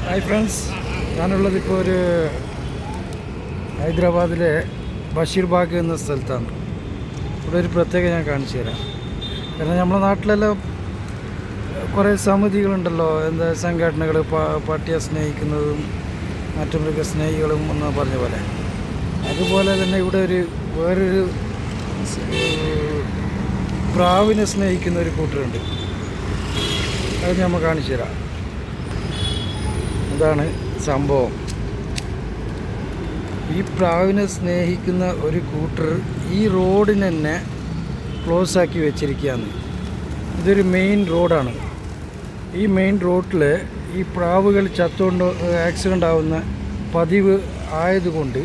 Hi friends, ഞാനുള്ളത് ഇപ്പോൾ ഒരു ഹൈദരാബാദിലെ ബഷീർ ബാഗ് എന്ന സ്ഥലത്താണ്. ഇവിടെ ഒരു പ്രത്യേകത ഞാൻ കാണിച്ചു തരാം. കാരണം നമ്മുടെ നാട്ടിലെല്ലാം കുറേ സമിതികളുണ്ടല്ലോ, എന്താ സംഘടനകൾ, പട്ടിയെ സ്നേഹിക്കുന്നതും മറ്റു മൃഗസ്നേഹികളും എന്ന് പറഞ്ഞ പോലെ. അതുപോലെ തന്നെ ഇവിടെ വേറൊരു പ്രാവിനെ സ്നേഹിക്കുന്ന ഒരു കൂട്ടരുണ്ട്. അത് നമ്മൾ കാണിച്ചു തരാം. അതാണ് സംഭവം. ഈ പ്രാവിനെ സ്നേഹിക്കുന്ന ഒരു കൂട്ടർ ഈ റോഡിന് തന്നെ ക്ലോസ് ആക്കി വെച്ചിരിക്കുകയാണ്. ഇതൊരു മെയിൻ റോഡാണ്. ഈ മെയിൻ റോഡിൽ ഈ പ്രാവുകൾ ചത്തുകൊണ്ട് ആക്സിഡൻ്റ് ആവുന്ന പതിവ് ആയതുകൊണ്ട്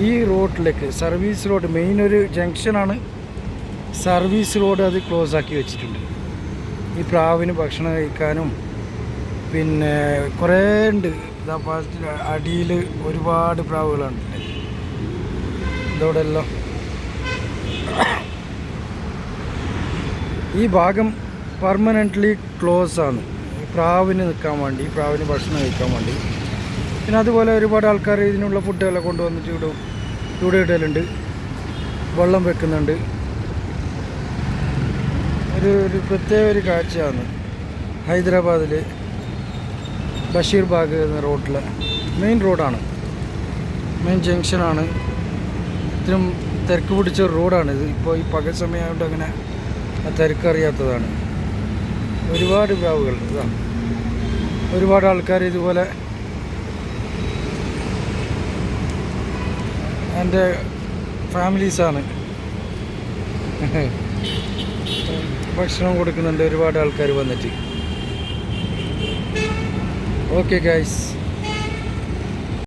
ഈ റോഡിലേക്ക് സർവീസ് റോഡ്, മെയിൻ ഒരു ജംഗ്ഷനാണ്, സർവീസ് റോഡ് അത് ക്ലോസ് ആക്കി വെച്ചിട്ടുണ്ട്. ഈ പ്രാവിന് ഭക്ഷണം കഴിക്കാനും പിന്നെ കുറേ ഉണ്ട്. അടിയിൽ ഒരുപാട് പ്രാവുകളുണ്ട്. ഇതോടെ എല്ലാം ഈ ഭാഗം പെർമനൻ്റ്ലി ക്ലോസ് ആണ്. ഈ പ്രാവിന് നിൽക്കാൻ വേണ്ടി, പ്രാവിന് ഭക്ഷണം കഴിക്കാൻ വേണ്ടി. പിന്നെ അതുപോലെ ഒരുപാട് ആൾക്കാർ ഇതിനുള്ള ഫുഡുകളൊക്കെ കൊണ്ടുവന്നിട്ട് ഇവിടെ ഇടലുണ്ട്, വെള്ളം വെക്കുന്നുണ്ട്. ഒരു പ്രത്യേക ഒരു കാഴ്ചയാണ് ഹൈദരാബാദിൽ ബഷീർ ബാഗ് എന്ന റോഡിൽ. മെയിൻ റോഡാണ്, മെയിൻ ജംഗ്ഷനാണ്. ഇത്രയും തിരക്ക് പിടിച്ച റോഡാണിത്. ഇപ്പോൾ ഈ പകൽ സമയമായതുകൊണ്ട് അങ്ങനെ തിരക്കറിയാത്തതാണ്. ഒരുപാട് പ്രാവുകൾ ഇതാണ്. ഒരുപാട് ആൾക്കാർ ഇതുപോലെ എൻ്റെ ഫാമിലീസാണ് ഭക്ഷണം കൊടുക്കുന്നുണ്ട് ഒരുപാട് ആൾക്കാർ വന്നിട്ട്. Okay guys.